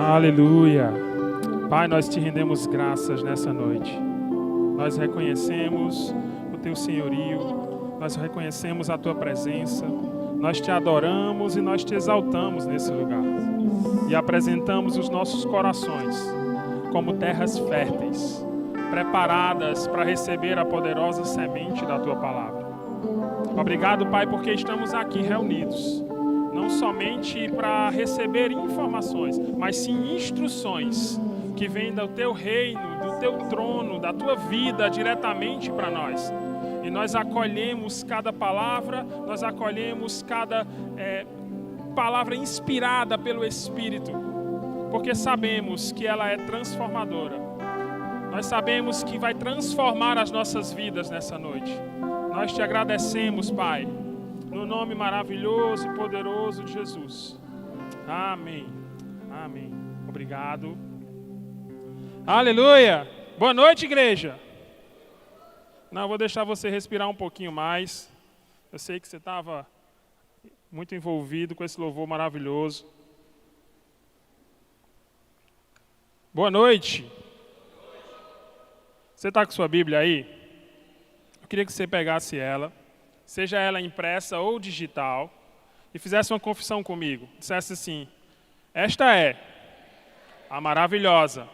Aleluia. Pai, nós te rendemos graças nessa noite. Nós reconhecemos o teu senhorio, nós reconhecemos a tua presença, nós te adoramos e nós te exaltamos nesse lugar. E apresentamos os nossos corações como terras férteis, preparadas para receber a poderosa semente da tua palavra. Obrigado, Pai, porque estamos aqui reunidos, não somente para receber informações, mas sim instruções que vêm do teu reino, do teu trono, da tua vida diretamente para nós. E nós acolhemos cada palavra, nós acolhemos cada palavra inspirada pelo Espírito, porque sabemos que ela é transformadora. Nós sabemos que vai transformar as nossas vidas nessa noite. Nós te agradecemos, Pai, no nome maravilhoso e poderoso de Jesus. Amém. Amém. Obrigado. Aleluia. Boa noite, igreja. Não, eu vou deixar você respirar um pouquinho mais. Eu sei que você estava muito envolvido com esse louvor maravilhoso. Boa noite. Você está com sua Bíblia aí? Eu queria que você pegasse ela, seja ela impressa ou digital, e fizesse uma confissão comigo. Dissesse assim: esta é a maravilhosa,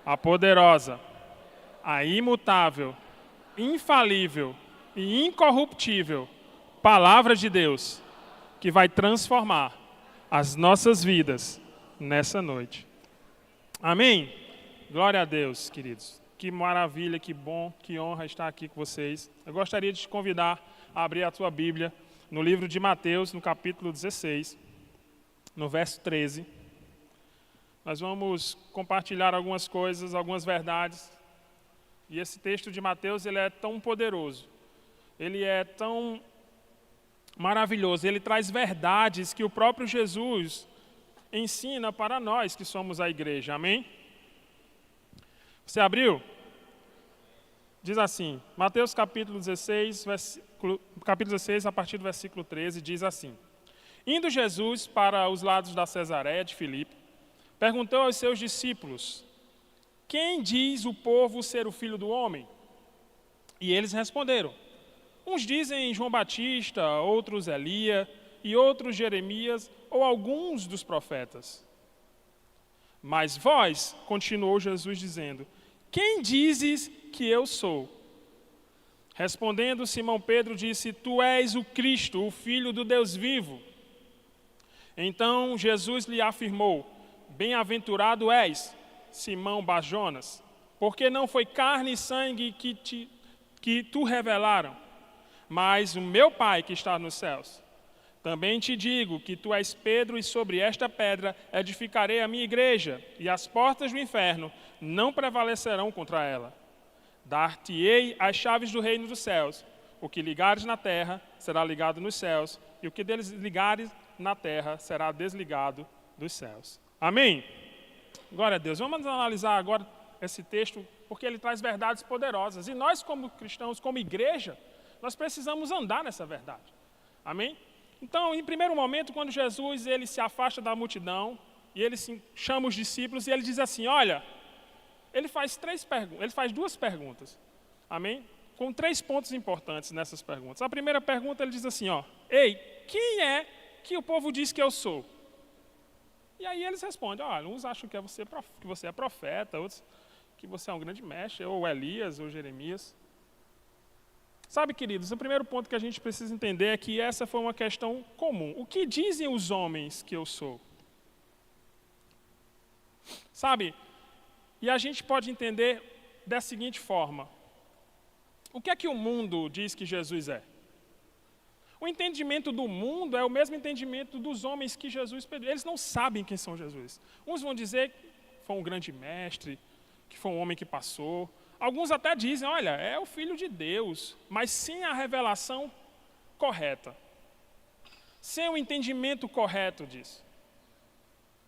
a poderosa, a imutável, infalível e incorruptível Palavra de Deus, que vai transformar as nossas vidas nessa noite. Amém? Glória a Deus, queridos. Que maravilha, que bom, que honra estar aqui com vocês. Eu gostaria de te convidar a abrir a tua Bíblia no livro de Mateus, no capítulo 16, no verso 13. Nós vamos compartilhar algumas coisas, algumas verdades. E esse texto de Mateus, ele é tão poderoso, ele é tão maravilhoso, ele traz verdades que o próprio Jesus ensina para nós que somos a igreja. Amém? Você abriu? Diz assim, Mateus capítulo 16, a partir do versículo 13, diz assim: Indo Jesus para os lados da Cesareia de Filipe, perguntou aos seus discípulos: Quem diz o povo ser o Filho do Homem? E eles responderam: Uns dizem João Batista, outros Elias, e outros Jeremias, ou alguns dos profetas. Mas vós, continuou Jesus dizendo, quem dizes que eu sou? Respondendo, Simão Pedro disse: Tu és o Cristo, o Filho do Deus vivo. Então Jesus lhe afirmou: Bem-aventurado és, Simão Bar-Jonas, porque não foi carne e sangue que tu revelaram, mas o meu Pai que está nos céus. Também te digo que tu és Pedro, e sobre esta pedra edificarei a minha igreja, e as portas do inferno não prevalecerão contra ela. Dar-te-ei as chaves do reino dos céus. O que ligares na terra será ligado nos céus, e o que desligares na terra será desligado dos céus. Amém? Glória a Deus. Vamos analisar agora esse texto, porque ele traz verdades poderosas. E nós, como cristãos, como igreja, nós precisamos andar nessa verdade. Amém? Então, em primeiro momento, quando Jesus ele se afasta da multidão, e ele chama os discípulos, e ele diz assim, olha, ele faz duas perguntas. Amém? Com 3 pontos importantes nessas perguntas. A primeira pergunta, ele diz assim, ei, quem é que o povo diz que eu sou? E aí eles respondem, uns acham que você é profeta, outros que você é um grande mestre, ou Elias, ou Jeremias. Sabe, queridos, o primeiro ponto que a gente precisa entender é que essa foi uma questão comum. O que dizem os homens que eu sou? Sabe, e a gente pode entender da seguinte forma. O que é que o mundo diz que Jesus é? O entendimento do mundo é o mesmo entendimento dos homens que Jesus pediu. Eles não sabem quem são Jesus. Uns vão dizer que foi um grande mestre, que foi um homem que passou. Alguns até dizem, olha, é o Filho de Deus, mas sem a revelação correta. Sem o entendimento correto disso.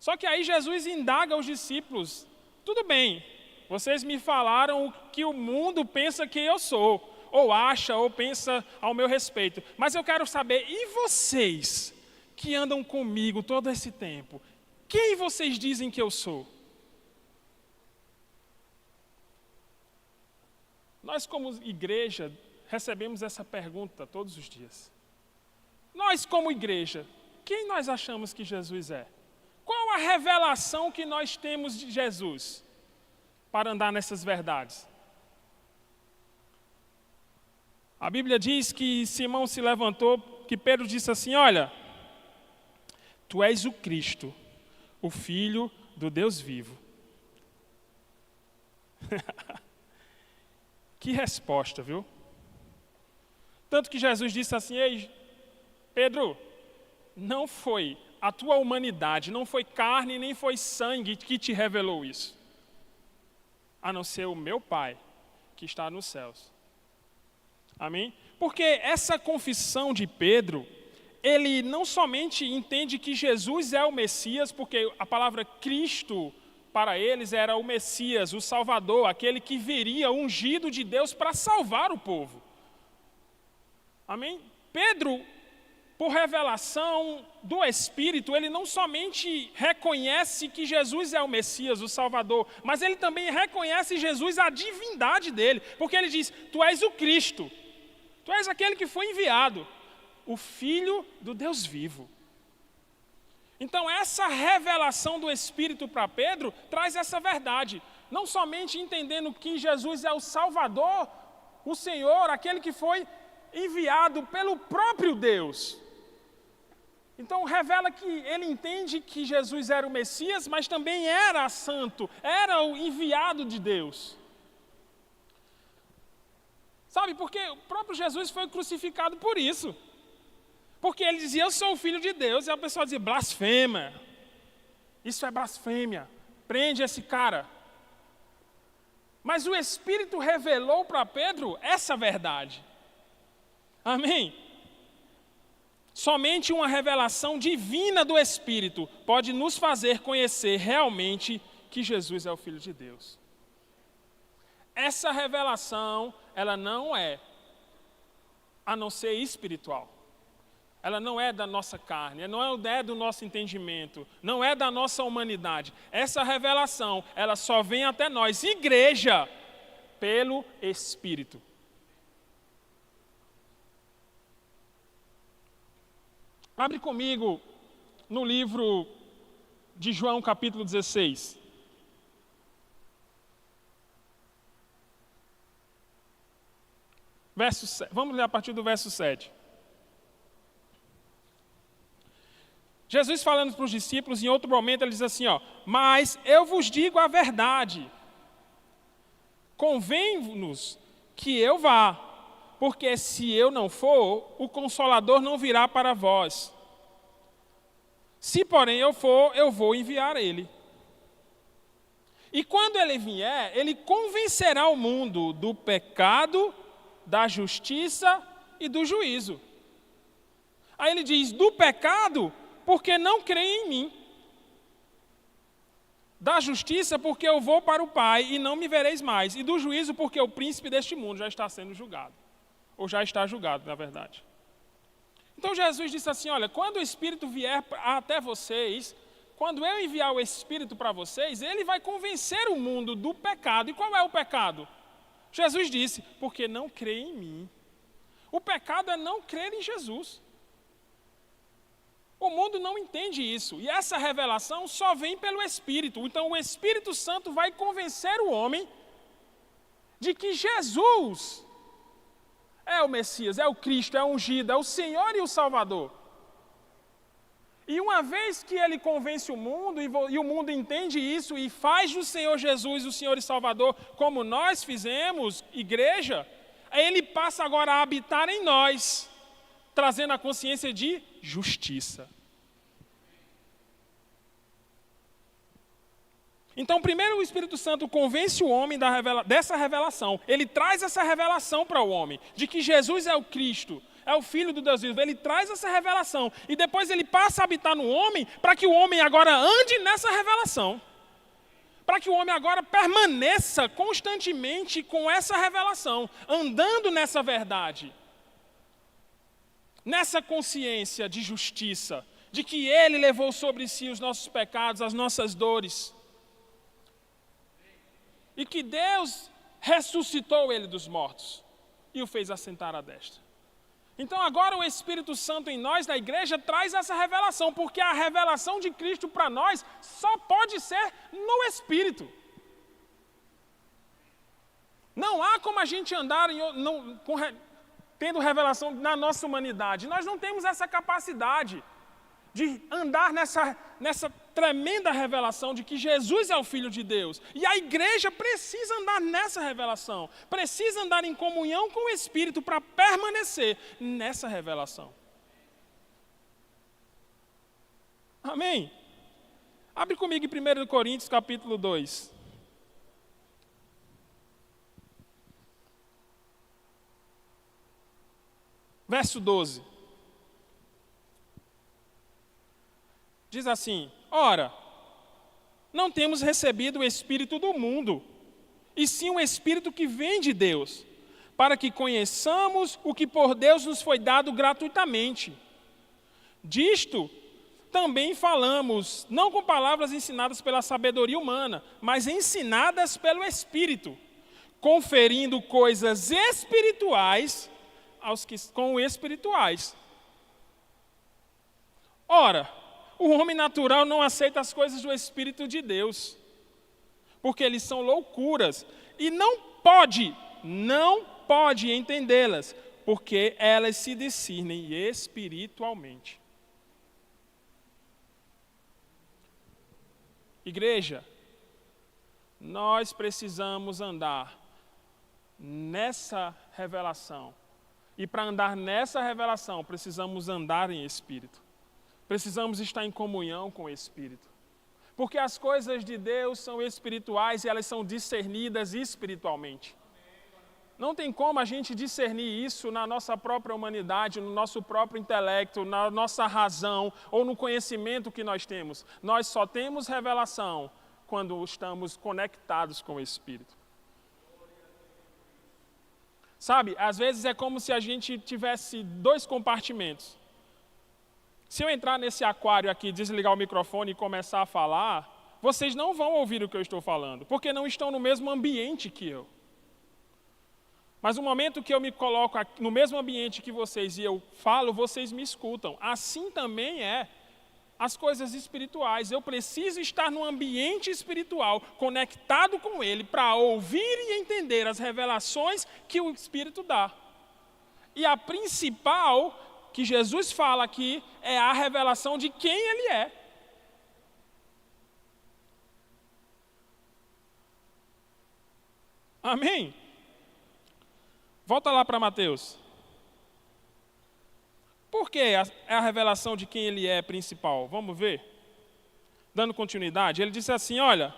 Só que aí Jesus indaga os discípulos, tudo bem, vocês me falaram o que o mundo pensa que eu sou, ou acha, ou pensa ao meu respeito. Mas eu quero saber, e vocês que andam comigo todo esse tempo, quem vocês dizem que eu sou? Nós, como igreja, recebemos essa pergunta todos os dias. Nós, como igreja, quem nós achamos que Jesus é? Qual a revelação que nós temos de Jesus para andar nessas verdades? A Bíblia diz que Simão se levantou, que Pedro disse assim: olha, tu és o Cristo, o Filho do Deus vivo. Que resposta, viu? Tanto que Jesus disse assim: ei, Pedro, não foi a tua humanidade, não foi carne nem foi sangue que te revelou isso, a não ser o meu Pai que está nos céus. Amém? Porque essa confissão de Pedro, ele não somente entende que Jesus é o Messias, porque a palavra Cristo para eles era o Messias, o Salvador, aquele que viria ungido de Deus para salvar o povo. Amém? Pedro, por revelação do Espírito, ele não somente reconhece que Jesus é o Messias, o Salvador, mas ele também reconhece Jesus, a divindade dele, porque ele diz: tu és o Cristo, tu és aquele que foi enviado, o Filho do Deus vivo. Então essa revelação do Espírito para Pedro traz essa verdade, não somente entendendo que Jesus é o Salvador, o Senhor, aquele que foi enviado pelo próprio Deus. Então revela que ele entende que Jesus era o Messias, mas também era santo, era o enviado de Deus. Sabe, porque o próprio Jesus foi crucificado por isso. Porque ele dizia: eu sou o Filho de Deus, e a pessoa dizia: blasfema, isso é blasfêmia, prende esse cara. Mas o Espírito revelou para Pedro essa verdade. Amém? Somente uma revelação divina do Espírito pode nos fazer conhecer realmente que Jesus é o Filho de Deus. Essa revelação, ela não é a não ser espiritual. Ela não é da nossa carne, não é do nosso entendimento, não é da nossa humanidade. Essa revelação, ela só vem até nós, igreja, pelo Espírito. Abre comigo no livro de João, capítulo 16. Vamos ler a partir do verso 7. Jesus falando para os discípulos, em outro momento ele diz assim, mas eu vos digo a verdade, convém-nos que eu vá, porque se eu não for, o Consolador não virá para vós. Se porém eu for, eu vou enviar ele. E quando ele vier, ele convencerá o mundo do pecado, da justiça e do juízo. Aí ele diz: do pecado, porque não creem em mim. Da justiça, porque eu vou para o Pai e não me vereis mais. E do juízo, porque o príncipe deste mundo já está sendo julgado. Ou já está julgado, na verdade. Então Jesus disse assim: olha, quando o Espírito vier até vocês, quando eu enviar o Espírito para vocês, ele vai convencer o mundo do pecado. E qual é o pecado? Jesus disse: porque não creem em mim. O pecado é não crer em Jesus. O mundo não entende isso, e essa revelação só vem pelo Espírito. Então o Espírito Santo vai convencer o homem de que Jesus é o Messias, é o Cristo, é o ungido, é o Senhor e o Salvador. E uma vez que ele convence o mundo, e o mundo entende isso, e faz do Senhor Jesus o Senhor e Salvador, como nós fizemos, igreja, ele passa agora a habitar em nós, trazendo a consciência de justiça. Então, primeiro o Espírito Santo convence o homem dessa revelação. Ele traz essa revelação para o homem, de que Jesus é o Cristo, é o Filho do Deus vivo. Ele traz essa revelação e depois ele passa a habitar no homem para que o homem agora ande nessa revelação. Para que o homem agora permaneça constantemente com essa revelação, andando nessa verdade. Nessa consciência de justiça, de que Ele levou sobre si os nossos pecados, as nossas dores, e que Deus ressuscitou Ele dos mortos e o fez assentar à destra. Então agora o Espírito Santo em nós, na igreja, traz essa revelação, porque a revelação de Cristo para nós só pode ser no Espírito. Não há como a gente andar tendo revelação na nossa humanidade. Nós não temos essa capacidade de andar nessa tremenda revelação de que Jesus é o Filho de Deus. E a igreja precisa andar nessa revelação, precisa andar em comunhão com o Espírito para permanecer nessa revelação. Amém? Abre comigo em 1 Coríntios capítulo 2. Verso 12. Diz assim: ora, não temos recebido o Espírito do mundo, e sim o Espírito que vem de Deus, para que conheçamos o que por Deus nos foi dado gratuitamente. Disto também falamos, não com palavras ensinadas pela sabedoria humana, mas ensinadas pelo Espírito, conferindo coisas espirituais aos que com espirituais. Ora, o homem natural não aceita as coisas do Espírito de Deus, porque eles são loucuras, e não pode entendê-las, porque elas se discernem espiritualmente. Igreja, nós precisamos andar nessa revelação. E para andar nessa revelação, precisamos andar em Espírito. Precisamos estar em comunhão com o Espírito. Porque as coisas de Deus são espirituais e elas são discernidas espiritualmente. Não tem como a gente discernir isso na nossa própria humanidade, no nosso próprio intelecto, na nossa razão ou no conhecimento que nós temos. Nós só temos revelação quando estamos conectados com o Espírito. Sabe, às vezes é como se a gente tivesse 2 compartimentos. Se eu entrar nesse aquário aqui, desligar o microfone e começar a falar, vocês não vão ouvir o que eu estou falando, porque não estão no mesmo ambiente que eu. Mas no momento que eu me coloco no mesmo ambiente que vocês e eu falo, vocês me escutam. Assim também é as coisas espirituais. Eu preciso estar no ambiente espiritual, conectado com Ele, para ouvir e entender as revelações que o Espírito dá. E a principal que Jesus fala aqui é a revelação de quem Ele é. Amém? Volta lá para Mateus. Por que é a revelação de quem Ele é principal? Vamos ver? Dando continuidade, ele disse assim, olha,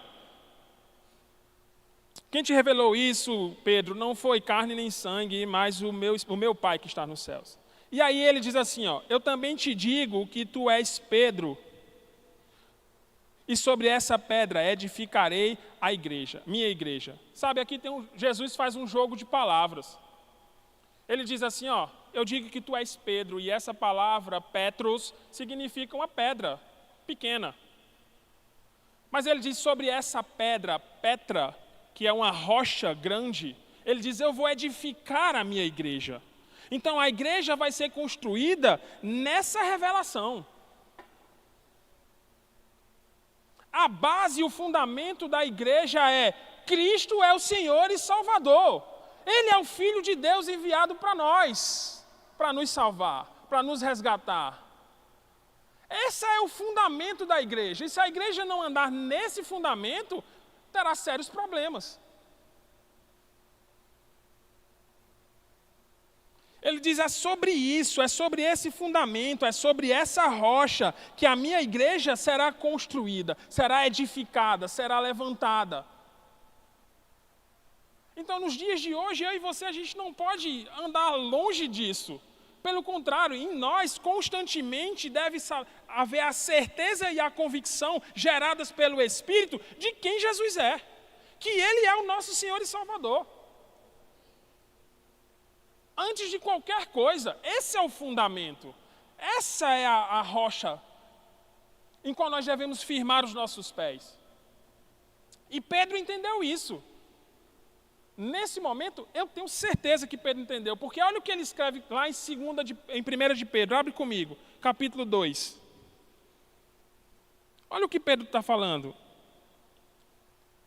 quem te revelou isso, Pedro, não foi carne nem sangue, mas o meu Pai que está nos céus. E aí ele diz assim, ó, eu também te digo que tu és Pedro, e sobre essa pedra edificarei a igreja, minha igreja. Sabe, aqui Jesus faz um jogo de palavras. Ele diz assim, ó, eu digo que tu és Pedro, e essa palavra, Petros, significa uma pedra pequena. Mas ele diz sobre essa pedra, Petra, que é uma rocha grande, ele diz, eu vou edificar a minha igreja. Então a igreja vai ser construída nessa revelação. A base e o fundamento da igreja é, Cristo é o Senhor e Salvador. Ele é o Filho de Deus enviado para nós, para nos salvar, para nos resgatar. Esse é o fundamento da igreja. E se a igreja não andar nesse fundamento, terá sérios problemas. Ele diz, é sobre isso, é sobre esse fundamento, é sobre essa rocha que a minha igreja será construída, será edificada, será levantada. Então, nos dias de hoje, eu e você, a gente não pode andar longe disso. Pelo contrário, em nós, constantemente, deve haver a certeza e a convicção geradas pelo Espírito de quem Jesus é. Que Ele é o nosso Senhor e Salvador. Antes de qualquer coisa, esse é o fundamento. Essa é a rocha em qual nós devemos firmar os nossos pés. E Pedro entendeu isso. Nesse momento, eu tenho certeza que Pedro entendeu, porque olha o que ele escreve lá em 1 de Pedro, abre comigo, capítulo 2. Olha o que Pedro está falando.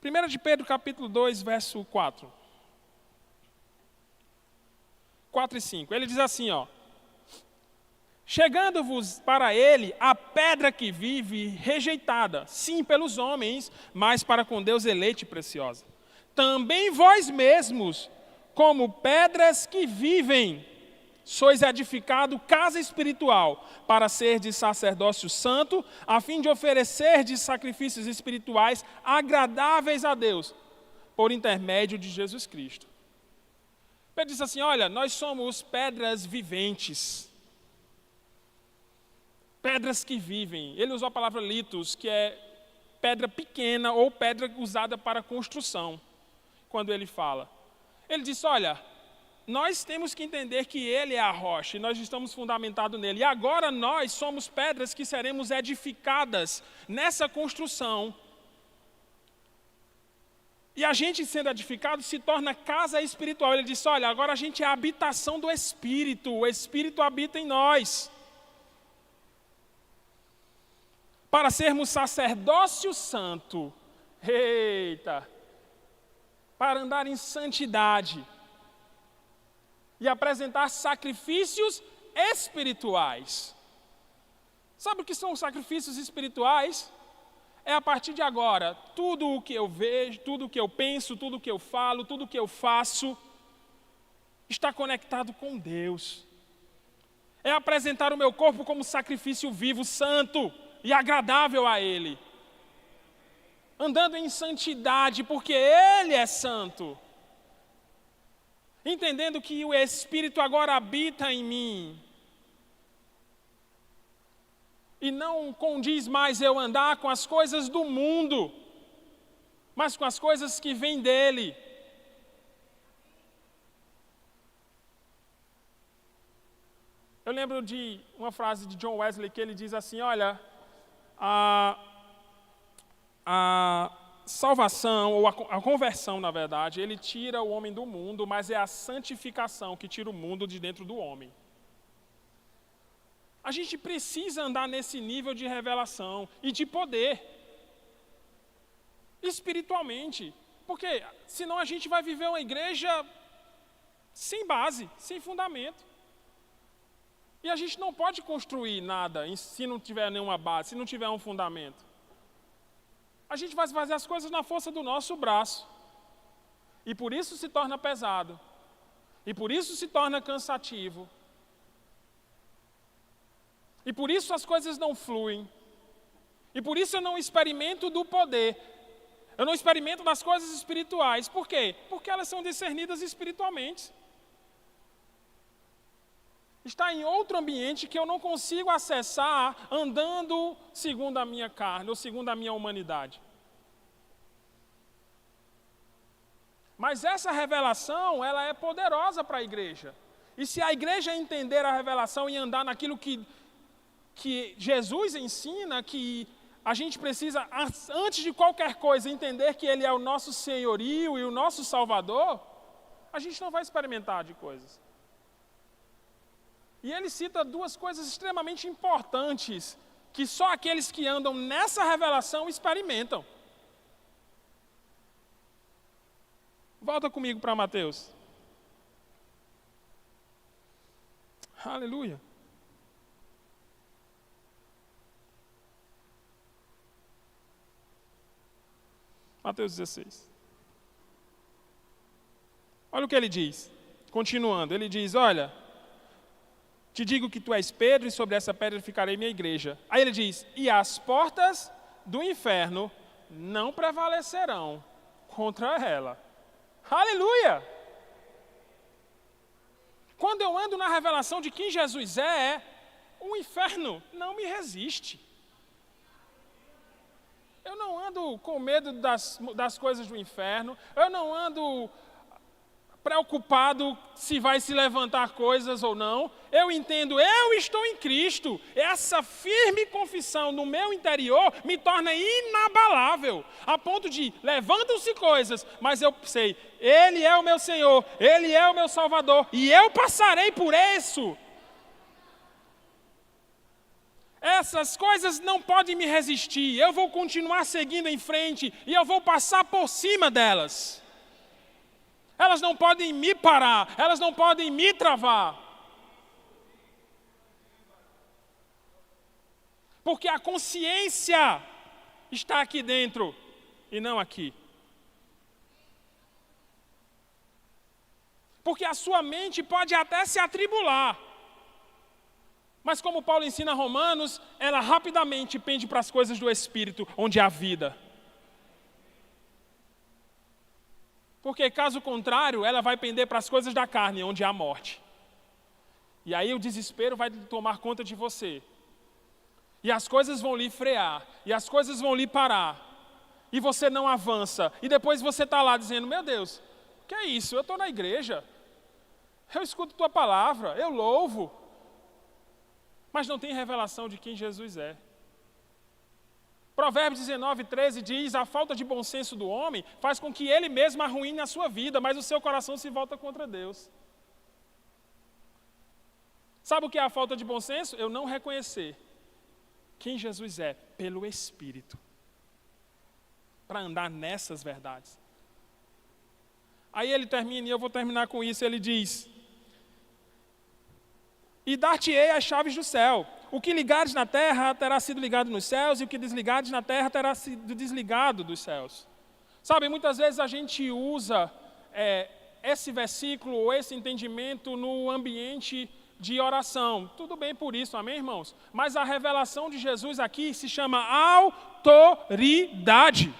1 de Pedro, capítulo 2, verso 4. 4 e 5. Ele diz assim, ó. Chegando-vos para ele a pedra que vive, rejeitada, sim, pelos homens, mas para com Deus eleita e preciosa. Também vós mesmos, como pedras que vivem, sois edificado casa espiritual, para ser de sacerdócio santo, a fim de oferecer de sacrifícios espirituais agradáveis a Deus, por intermédio de Jesus Cristo. Pedro diz assim, olha, nós somos pedras viventes. Pedras que vivem. Ele usou a palavra litos, que é pedra pequena ou pedra usada para construção, quando ele fala. Ele disse, olha, nós temos que entender que ele é a rocha e nós estamos fundamentados nele. E agora nós somos pedras que seremos edificadas nessa construção. E a gente sendo edificado se torna casa espiritual. Ele disse, olha, agora a gente é a habitação do Espírito. O Espírito habita em nós. Para sermos sacerdócio santo. Eita! Para andar em santidade. E apresentar sacrifícios espirituais. Sabe o que são os sacrifícios espirituais? É a partir de agora, tudo o que eu vejo, tudo o que eu penso, tudo o que eu falo, tudo o que eu faço, está conectado com Deus. É apresentar o meu corpo como sacrifício vivo, santo e agradável a Ele. Andando em santidade, porque Ele é santo. Entendendo que o Espírito agora habita em mim. E não condiz mais eu andar com as coisas do mundo, mas com as coisas que vêm dEle. Eu lembro de uma frase de John Wesley que ele diz assim, olha, a salvação, ou a conversão, na verdade, ele tira o homem do mundo, mas é a santificação que tira o mundo de dentro do homem. A gente precisa andar nesse nível de revelação e de poder, espiritualmente, porque senão a gente vai viver uma igreja sem base, sem fundamento. E a gente não pode construir nada se não tiver nenhuma base, se não tiver um fundamento. A gente vai fazer as coisas na força do nosso braço. E por isso se torna pesado. E por isso se torna cansativo. E por isso as coisas não fluem. E por isso eu não experimento do poder. Eu não experimento das coisas espirituais. Por quê? Porque elas são discernidas espiritualmente. Está em outro ambiente que eu não consigo acessar andando segundo a minha carne ou segundo a minha humanidade. Mas essa revelação, ela é poderosa para a igreja. E se a igreja entender a revelação e andar naquilo que Jesus ensina, que a gente precisa, antes de qualquer coisa, entender que Ele é o nosso senhorio e o nosso Salvador, a gente não vai experimentar de coisas. E ele cita duas coisas extremamente importantes, que só aqueles que andam nessa revelação experimentam. Volta comigo para Mateus. Aleluia. Mateus 16. Olha o que ele diz. Continuando, ele diz, olha, te digo que tu és Pedro e sobre essa pedra ficarei minha igreja. Aí ele diz, e as portas do inferno não prevalecerão contra ela. Aleluia! Quando eu ando na revelação de quem Jesus é, o inferno não me resiste. Eu não ando com medo das coisas do inferno, eu não ando preocupado se vai se levantar coisas ou não. Eu entendo, eu estou em Cristo. Essa firme confissão no meu interior me torna inabalável, a ponto de levantam-se coisas, mas eu sei, Ele é o meu Senhor, Ele é o meu Salvador, e eu passarei por isso. Essas coisas não podem me resistir, eu vou continuar seguindo em frente, e eu vou passar por cima delas. Elas não podem me parar, elas não podem me travar. Porque a consciência está aqui dentro e não aqui. Porque a sua mente pode até se atribular. Mas como Paulo ensina a Romanos, ela rapidamente pende para as coisas do Espírito, onde há vida. Porque caso contrário, ela vai pender para as coisas da carne, onde há morte. E aí o desespero vai tomar conta de você. E as coisas vão lhe frear, e as coisas vão lhe parar. E você não avança. E depois você está lá dizendo, meu Deus, o que é isso? Eu estou na igreja. Eu escuto tua palavra, eu louvo. Mas não tem revelação de quem Jesus é. Provérbios 19:13 diz, a falta de bom senso do homem faz com que ele mesmo arruine a sua vida, mas o seu coração se volta contra Deus. Sabe o que é a falta de bom senso? Eu não reconhecer quem Jesus é pelo Espírito, para andar nessas verdades. Aí ele termina, e eu vou terminar com isso, ele diz, e dar-te-ei as chaves do céu. O que ligares na terra terá sido ligado nos céus, e o que desligares na terra terá sido desligado dos céus. Sabe, muitas vezes a gente usa esse versículo, ou esse entendimento no ambiente de oração. Tudo bem por isso, amém, irmãos? Mas a revelação de Jesus aqui se chama autoridade.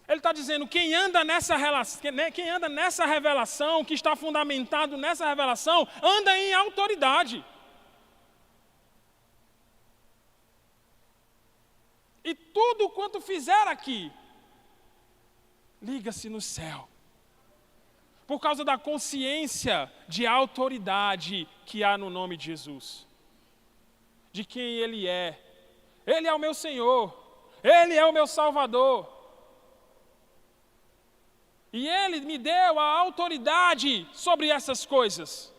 Ele está dizendo, quem anda nessa revelação, que está fundamentado nessa revelação, anda em autoridade. E tudo quanto fizer aqui, liga-se no céu. Por causa da consciência de autoridade que há no nome de Jesus. De quem Ele é. Ele é o meu Senhor. Ele é o meu Salvador. E Ele me deu a autoridade sobre essas coisas.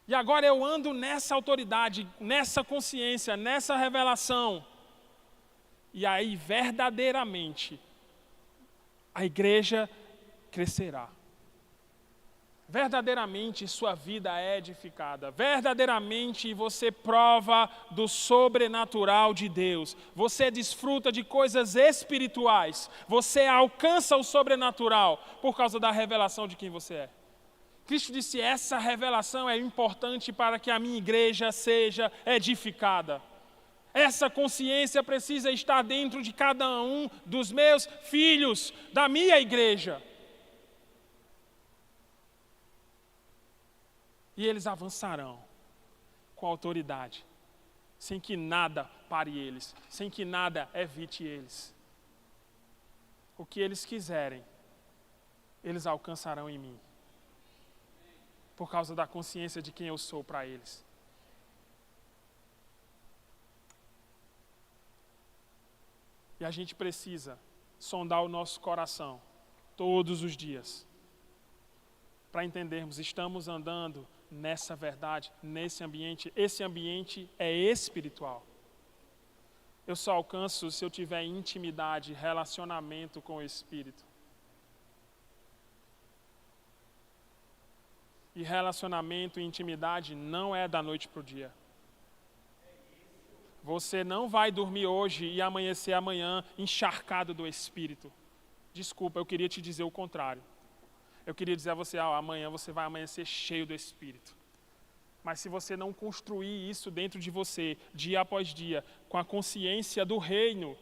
E agora eu ando nessa autoridade, nessa consciência, nessa revelação. E aí, verdadeiramente, a igreja crescerá. Verdadeiramente sua vida é edificada. Verdadeiramente você prova do sobrenatural de Deus. Você desfruta de coisas espirituais. Você alcança o sobrenatural por causa da revelação de quem você é. Cristo disse, essa revelação é importante para que a minha igreja seja edificada. Essa consciência precisa estar dentro de cada um dos meus filhos, da minha igreja. E eles avançarão com autoridade, sem que nada pare eles, sem que nada evite eles. O que eles quiserem, eles alcançarão em mim, por causa da consciência de quem eu sou para eles. E a gente precisa sondar o nosso coração todos os dias, para entendermos, estamos andando nessa verdade, nesse ambiente. Esse ambiente é espiritual. Eu só alcanço se eu tiver intimidade, relacionamento com o Espírito. E relacionamento e intimidade não é da noite para o dia. Você não vai dormir hoje e amanhecer amanhã encharcado do Espírito. Desculpa, eu queria te dizer o contrário. Eu queria dizer a você, amanhã você vai amanhecer cheio do Espírito. Mas se você não construir isso dentro de você, dia após dia, com a consciência do reino,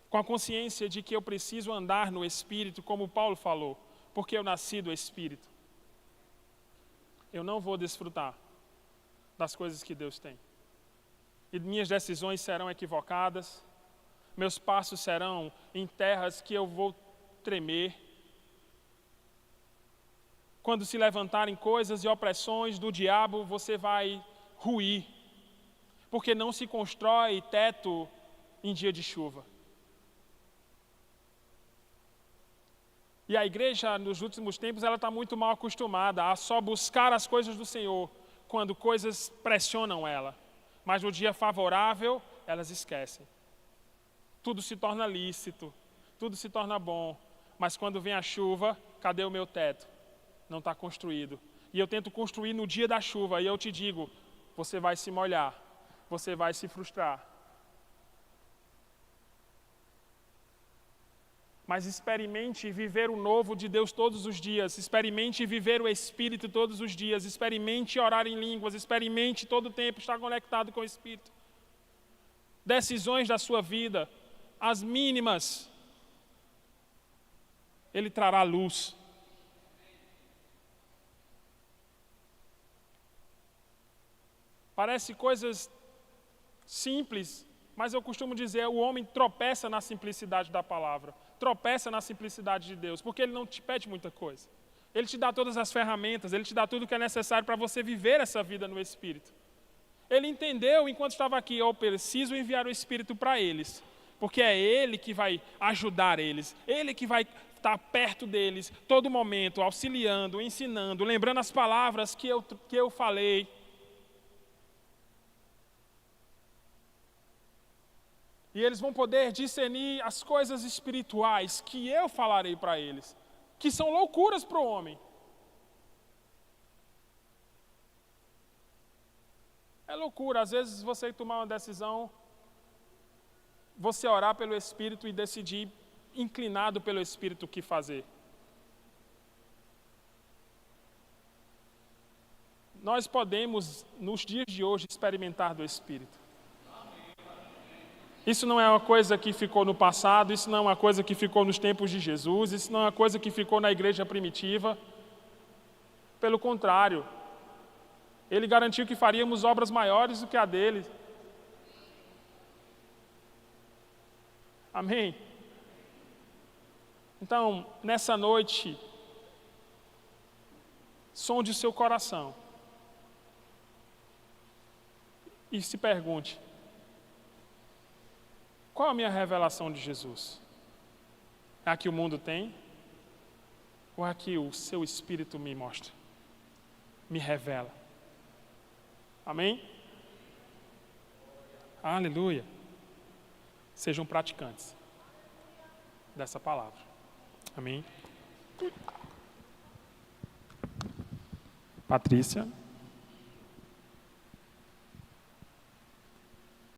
com a consciência de que eu preciso andar no Espírito, como Paulo falou, porque eu nasci do Espírito, eu não vou desfrutar das coisas que Deus tem. E minhas decisões serão equivocadas, Meus passos serão em terras que eu vou tremer. Quando se levantarem coisas e opressões do diabo, você vai ruir. Porque não se constrói teto em dia de chuva. E a igreja, nos últimos tempos, ela está muito mal acostumada a só buscar as coisas do Senhor quando coisas pressionam ela. Mas no dia favorável, elas esquecem. Tudo se torna lícito, tudo se torna bom. Mas quando vem a chuva, cadê o meu teto? Não está construído. E eu tento construir no dia da chuva, e eu te digo, você vai se molhar, você vai se frustrar. Mas experimente viver o novo de Deus todos os dias, experimente viver o Espírito todos os dias, experimente orar em línguas, experimente todo o tempo estar conectado com o Espírito. Decisões da sua vida, as mínimas, Ele trará luz. Parece coisas simples, mas eu costumo dizer, o homem tropeça na simplicidade da palavra, tropeça na simplicidade de Deus, porque Ele não te pede muita coisa. Ele te dá todas as ferramentas, Ele te dá tudo o que é necessário para você viver essa vida no Espírito. Ele entendeu, enquanto estava aqui, eu preciso enviar o Espírito para eles, porque é Ele que vai ajudar eles, Ele que vai estar perto deles, todo momento, auxiliando, ensinando, lembrando as palavras que eu falei. E eles vão poder discernir as coisas espirituais que eu falarei para eles, que são loucuras para o homem. É loucura, às vezes você tomar uma decisão, você orar pelo Espírito e decidir, inclinado pelo Espírito, o que fazer. Nós podemos, nos dias de hoje, experimentar do Espírito. Isso não é uma coisa que ficou no passado, isso não é uma coisa que ficou nos tempos de Jesus, isso não é uma coisa que ficou na igreja primitiva. Pelo contrário, Ele garantiu que faríamos obras maiores do que a dele. Amém? Então, nessa noite, sonde o seu coração e se pergunte: qual a minha revelação de Jesus? É a que o mundo tem? Ou é a que o seu Espírito me mostra? Me revela? Amém? Aleluia. Sejam praticantes dessa palavra. Amém? Patrícia.